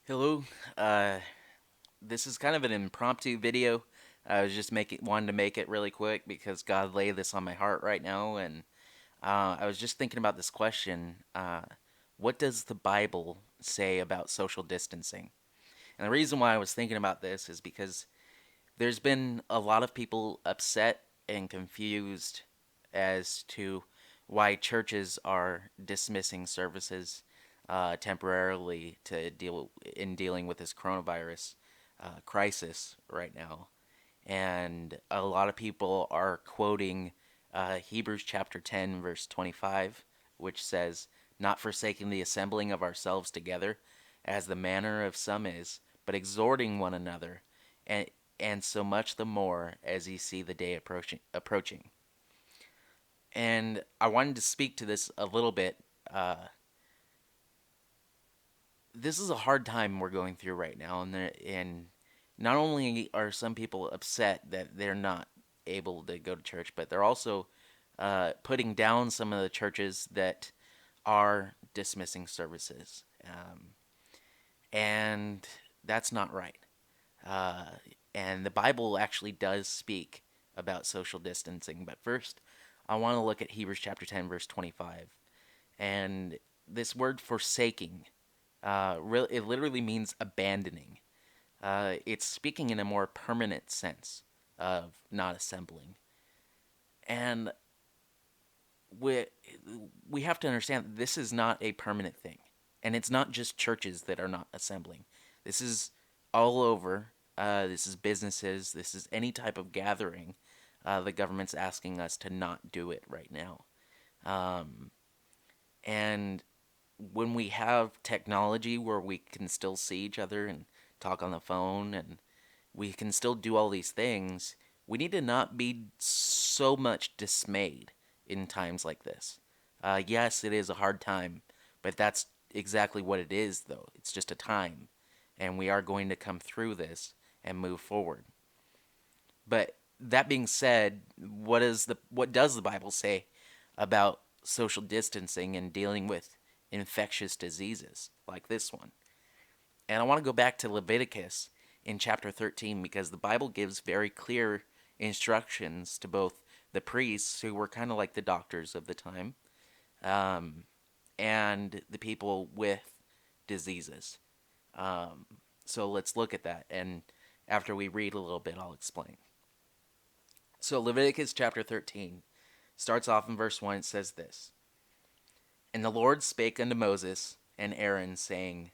Hello. Uh, this is kind of an impromptu video. I was just making wanted to make it really quick because God laid this on my heart right now, and I was just thinking about this question: what does the Bible say about social distancing? And the reason why I was thinking about this is because there's been a lot of people upset and confused as to why churches are dismissing services temporarily to dealing with this coronavirus crisis right now. And a lot of people are quoting Hebrews chapter 10, verse 25, which says, "Not forsaking the assembling of ourselves together, as the manner of some is, but exhorting one another, and so much the more as ye see the day approaching." And I wanted to speak to this a little bit. This is a hard time we're going through right now, and not only are some people upset that they're not able to go to church, but they're also putting down some of the churches that are dismissing services, and that's not right. Uh, and the Bible actually does speak about social distancing. But first, I want to look at Hebrews chapter 10, verse 25. And this word forsaking, it literally means abandoning. It's speaking in a more permanent sense of not assembling. And we, we have to understand that this is not a permanent thing. And it's not just churches that are not assembling. This is all over. This is businesses. This is any type of gathering. The government's asking us to not do it right now. Um, and when we have technology where we can still see each other and talk on the phone and we can still do all these things, we need to not be so much dismayed in times like this. Yes, it is a hard time, but that's exactly what it is, though. It's just a time, and we are going to come through this and move forward. But that being said, what does the Bible say about social distancing and dealing with infectious diseases like this one? And I want to go back to Leviticus in chapter 13 because the Bible gives very clear instructions to both the priests, who were kind of like the doctors of the time, um, and the people with diseases. Um, so let's look at that. And after we read a little bit, I'll explain. So Leviticus chapter 13 starts off in verse 1. It says this: "And the Lord spake unto Moses and Aaron, saying,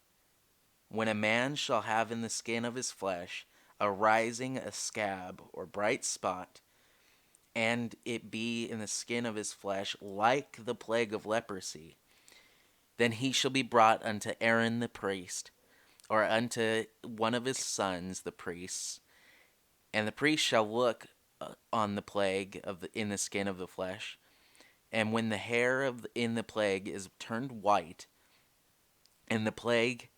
When a man shall have in the skin of his flesh arising a scab or bright spot, and it be in the skin of his flesh like the plague of leprosy, then he shall be brought unto Aaron the priest, or unto one of his sons the priests, and the priest shall look on the plague in the skin of the flesh, and when the hair in the plague is turned white, and the plague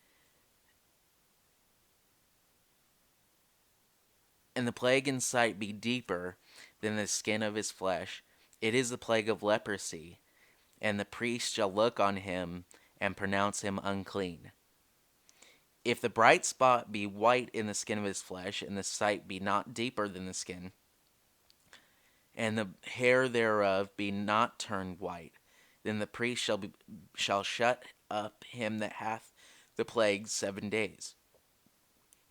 in sight be deeper than the skin of his flesh, it is the plague of leprosy, and the priest shall look on him and pronounce him unclean. If the bright spot be white in the skin of his flesh, and the sight be not deeper than the skin, and the hair thereof be not turned white, then the priest shall shut up him that hath the plague 7 days.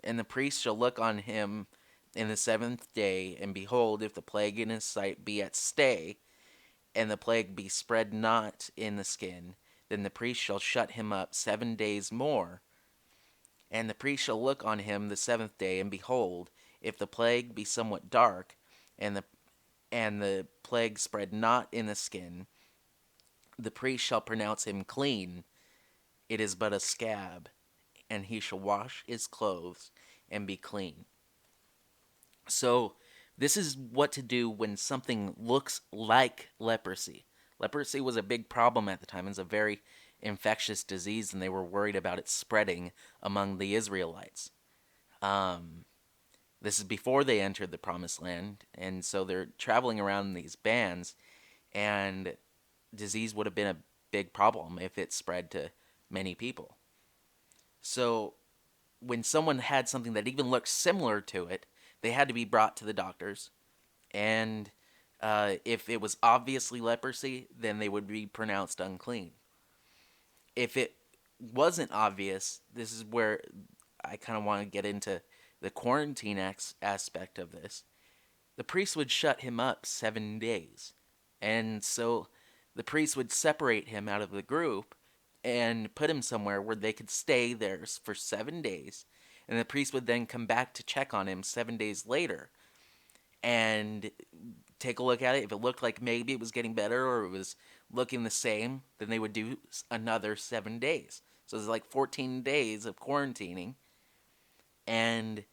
And the priest shall look on him in the seventh day, and behold, if the plague in his sight be at stay, and the plague be spread not in the skin, then the priest shall shut him up 7 days more. And the priest shall look on him the seventh day, and behold, if the plague be somewhat dark, and the plague spread not in the skin, the priest shall pronounce him clean. It is but a scab, and he shall wash his clothes and be clean. So, this is what to do when something looks like leprosy. Leprosy was a big problem at the time. It's a very infectious disease, and they were worried about it spreading among the Israelites. Um, this is before they entered the Promised Land, and so they're traveling around in these bands, and disease would have been a big problem if it spread to many people. So, when someone had something that even looked similar to it, they had to be brought to the doctors. And if it was obviously leprosy, then they would be pronounced unclean. If it wasn't obvious, this is where I kind of want to get into the quarantine aspect of this. The priest would shut him up 7 days. And so the priest would separate him out of the group and put him somewhere where they could stay there for 7 days. And the priest would then come back to check on him 7 days later and take a look at it. If it looked like maybe it was getting better or it was looking the same, then they would do another 7 days. So it's like 14 days of quarantining. And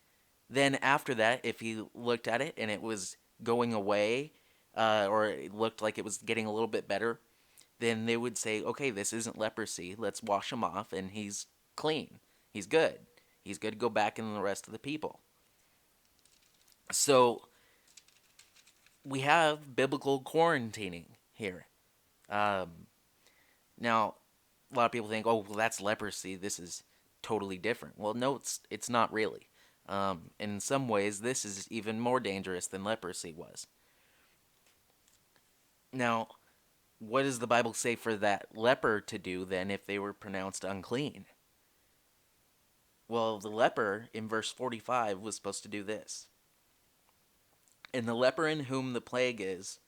then after that, if he looked at it and it was going away, or it looked like it was getting a little bit better, then they would say, okay, this isn't leprosy. Let's wash him off, and he's clean. He's good. He's good to go back in the rest of the people. So we have biblical quarantining here. Um, Now, a lot of people think, oh, well, that's leprosy. This is totally different. Well, no, it's not really. In some ways, this is even more dangerous than leprosy was. Now, what does the Bible say for that leper to do then if they were pronounced unclean? Well, the leper in verse 45 was supposed to do this. And the leper in whom the plague is,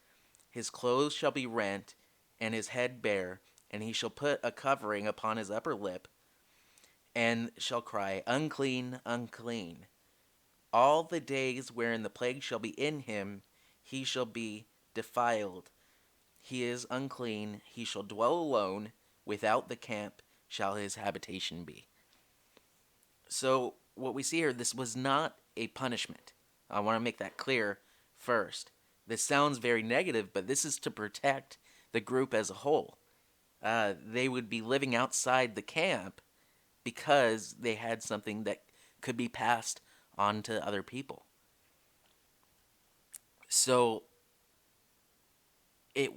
his clothes shall be rent, and his head bare, and he shall put a covering upon his upper lip, and shall cry, Unclean, unclean. All the days wherein the plague shall be in him, he shall be defiled. He is unclean, he shall dwell alone, without the camp shall his habitation be. So, what we see here, this was not a punishment. I want to make that clear first. This sounds very negative, but this is to protect the group as a whole. They would be living outside the camp because they had something that could be passed on to other people. So it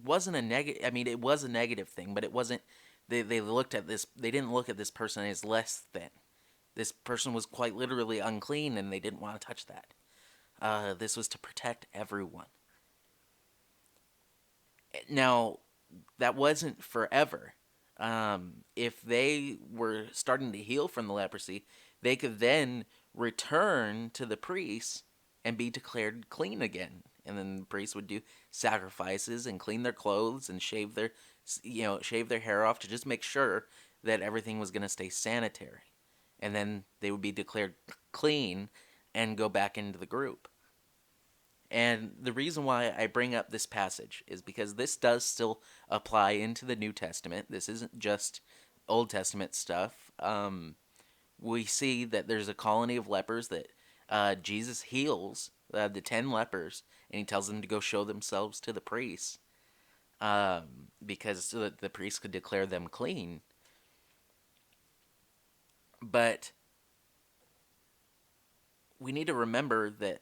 wasn't a negative. I mean, it was a negative thing, but it wasn't. They looked at this. They didn't look at this person as less than. This person was quite literally unclean, and they didn't want to touch that. This was to protect everyone. Now, that wasn't forever. If they were starting to heal from the leprosy, they could then return to the priest and be declared clean again. And then the priest would do sacrifices and clean their clothes and shave their hair off to just make sure that everything was going to stay sanitary. And then they would be declared clean and go back into the group. And the reason why I bring up this passage is because this does still apply into the New Testament. This isn't just Old Testament stuff. We see that there's a colony of lepers that Jesus heals, the 10 lepers, and he tells them to go show themselves to the priests, because so that the priests could declare them clean. But we need to remember that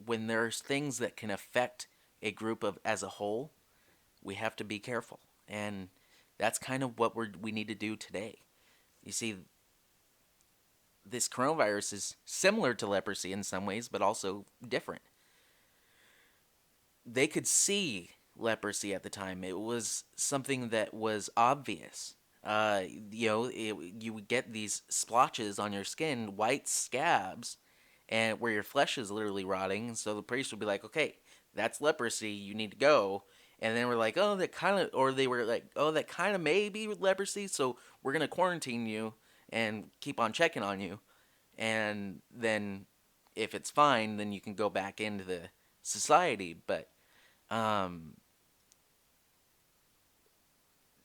when there's things that can affect a group of as a whole, we have to be careful. And that's kind of what we need to do today. You see, this coronavirus is similar to leprosy in some ways, but also different. They could see leprosy at the time. It was something that was obvious. You would get these splotches on your skin, white scabs, and where your flesh is literally rotting. So the priest would be like, "Okay, that's leprosy. You need to go." And then we're like, "Oh, that kind of," or they were like, "Oh, that kind of may be leprosy. So we're gonna quarantine you and keep on checking on you, and then if it's fine, then you can go back into the society." But um,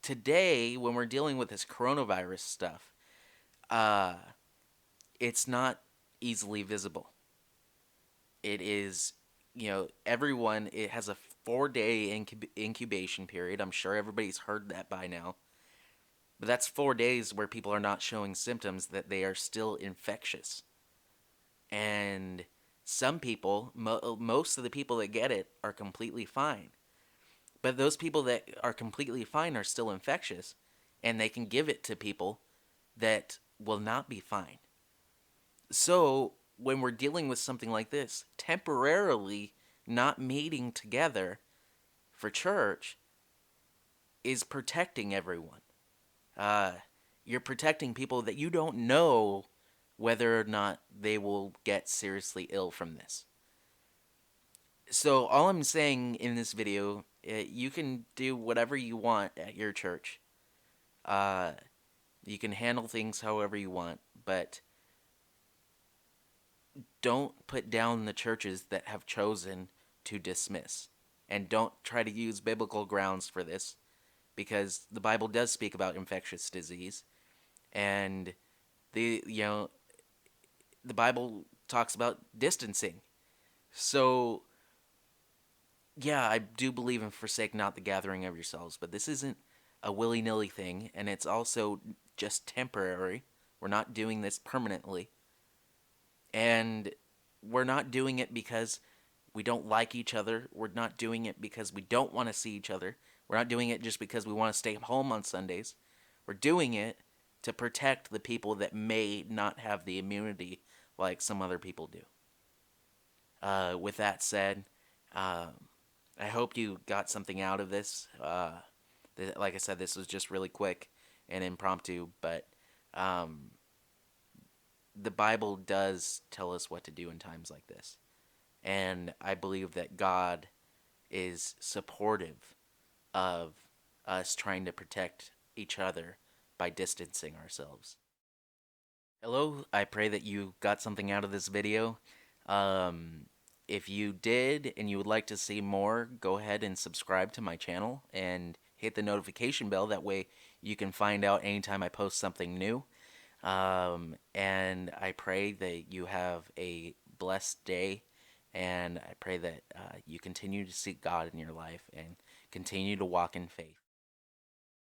today, when we're dealing with this coronavirus stuff, uh, it's not easily visible. It is, everyone, it has a 4 day incubation period. I'm sure everybody's heard that by now. But that's 4 days where people are not showing symptoms that they are still infectious. And some people, most of the people that get it are completely fine. But those people that are completely fine are still infectious, and they can give it to people that will not be fine. So when we're dealing with something like this, temporarily not meeting together for church is protecting everyone. Uh, you're protecting people that you don't know whether or not they will get seriously ill from this. So all I'm saying in this video, you can do whatever you want at your church. Uh, you can handle things however you want, but don't put down the churches that have chosen to dismiss. And don't try to use biblical grounds for this, because the Bible does speak about infectious disease, and the Bible talks about distancing. So yeah, I do believe in forsake not the gathering of yourselves, but this isn't a willy nilly thing, and it's also just temporary. We're not doing this permanently, and we're not doing it because we don't like each other. We're not doing it because we don't want to see each other. We're not doing it just because we want to stay home on Sundays. We're doing it to protect the people that may not have the immunity like some other people do. With that said, I hope you got something out of this. Like I said, this was just really quick and impromptu, but um, the Bible does tell us what to do in times like this. And I believe that God is supportive of us trying to protect each other by distancing ourselves. Hello, I pray that you got something out of this video. Um, if you did and you would like to see more, go ahead and subscribe to my channel and hit the notification bell. That way you can find out anytime I post something new. And I pray that you have a blessed day, and I pray that you continue to seek God in your life and continue to walk in faith.